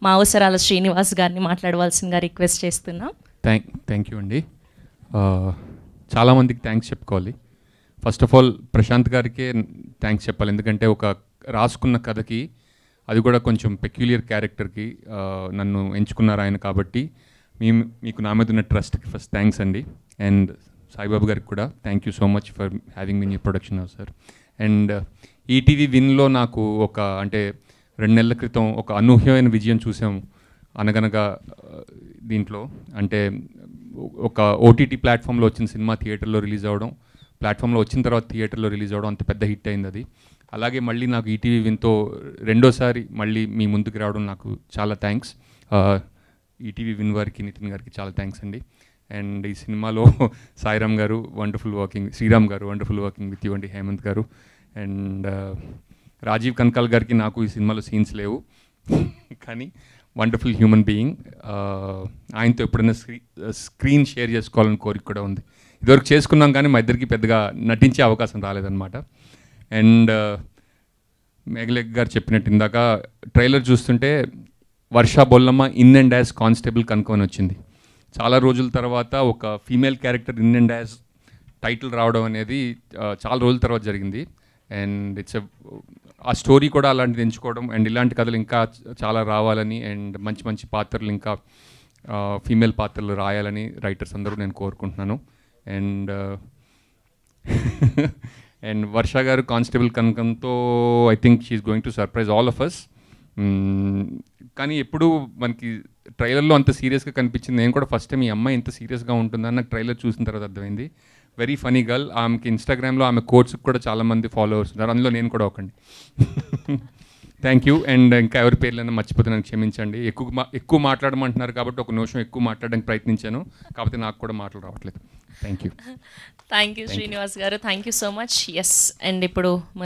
మా అవసరాల శ్రీనివాస్ గారిని మాట్లాడవలసిందిగా రిక్వెస్ట్ చేస్తున్నాం. థ్యాంక్ యూ అండి. చాలామందికి థ్యాంక్స్ చెప్పుకోవాలి. ఫస్ట్ ఆఫ్ ఆల్ ప్రశాంత్ గారికే థ్యాంక్స్ చెప్పాలి, ఎందుకంటే ఒక రాసుకున్న కథకి, అది కూడా కొంచెం పెక్యులియర్ క్యారెక్టర్కి నన్ను ఎంచుకున్నారు ఆయన. కాబట్టి మీకు నా మీద ఉన్న ట్రస్ట్కి ఫస్ట్ థ్యాంక్స్ అండి. అండ్ సాయిబాబు గారికి కూడా thank you so much for having me new production house sir. And ETV విన్లో నాకు అంటే 2 నెలల క్రితం ఒక అనూహ్యమైన విజయం చూసాము. అనగనగా దీంట్లో అంటే ఒక ఓటీటీ ప్లాట్ఫామ్లో వచ్చిన సినిమా థియేటర్లో రిలీజ్ అవ్వడం, ప్లాట్ఫామ్లో వచ్చిన తర్వాత థియేటర్లో రిలీజ్ అవ్వడం అంత పెద్ద హిట్ అయింది అది. అలాగే మళ్ళీ నాకు ఈటీవీ విన్తో రెండోసారి మళ్ళీ మీ ముందుకు రావడం నాకు చాలా థ్యాంక్స్. ఈటీవీ విన్ వారికి, నితిన్ గారికి చాలా థ్యాంక్స్ అండి. అండ్ ఈ సినిమాలో సాయిరామ్ గారు వండర్ఫుల్ వర్కింగ్, శ్రీరామ్ గారు వండర్ఫుల్ వర్కింగ్ విత్ యూ అండి, హేమంత్ గారు. అండ్ రాజీవ్ కనకాల్ గారికి నాకు ఈ సినిమాలో సీన్స్ లేవు, కానీ వండర్ఫుల్ హ్యూమన్ బీయింగ్. ఆయనతో ఎప్పుడైనా స్క్రీన్ షేర్ చేసుకోవాలని కోరిక కూడా ఉంది. ఇదివరకు చేసుకున్నాం కానీ మా ఇద్దరికి పెద్దగా నటించే అవకాశం రాలేదన్నమాట. అండ్ మేఘలేఖ గారు చెప్పినట్టు ఇందాక ట్రైలర్ చూస్తుంటే వర్షా Bollamma in and as constable కనుక్కొని వచ్చింది. చాలా రోజుల తర్వాత ఒక female character in and as title రావడం అనేది చాలా రోజుల తర్వాత జరిగింది. అండ్ ఆ స్టోరీ కూడా అలాంటిది ఎంచుకోవడం, అండ్ ఇలాంటి కథలు ఇంకా చాలా రావాలని, అండ్ మంచి మంచి పాత్రలు ఇంకా ఫీమేల్ పాత్రలు రాయాలని రైటర్స్ అందరూ నేను కోరుకుంటున్నాను. అండ్ వర్ష గారు కానిస్టేబుల్ కనకంతో I think she's going to surprise all of us. కానీ ఎప్పుడు మనకి ట్రైలర్లో అంత సీరియస్గా కనిపించింది. నేను కూడా ఫస్ట్ టైం ఈ అమ్మాయి ఎంత సీరియస్గా ఉంటుందని నాకు ట్రైలర్ చూసిన తర్వాత అర్థమైంది. Very funny girl. ఆమెకి ఇన్స్టాగ్రామ్లో ఆమె కోట్స్కి కూడా చాలామంది ఫాలోవర్స్ ఉన్నారు, అందులో నేను కూడా ఒకండి. Thank you. అండ్ ఇంకా ఎవరి పేర్లైనా మర్చిపోతే నన్ను క్షమించండి. ఎక్కువ మాట్లాడమంటున్నారు కాబట్టి ఒక నిమిషం ఎక్కువ మాట్లాడడానికి ప్రయత్నించాను, కాకపోతే నాకు కూడా మాటలు రావట్లేదు. Thank you Srinivas garu, thank you so much. Yes, and ఇప్పుడు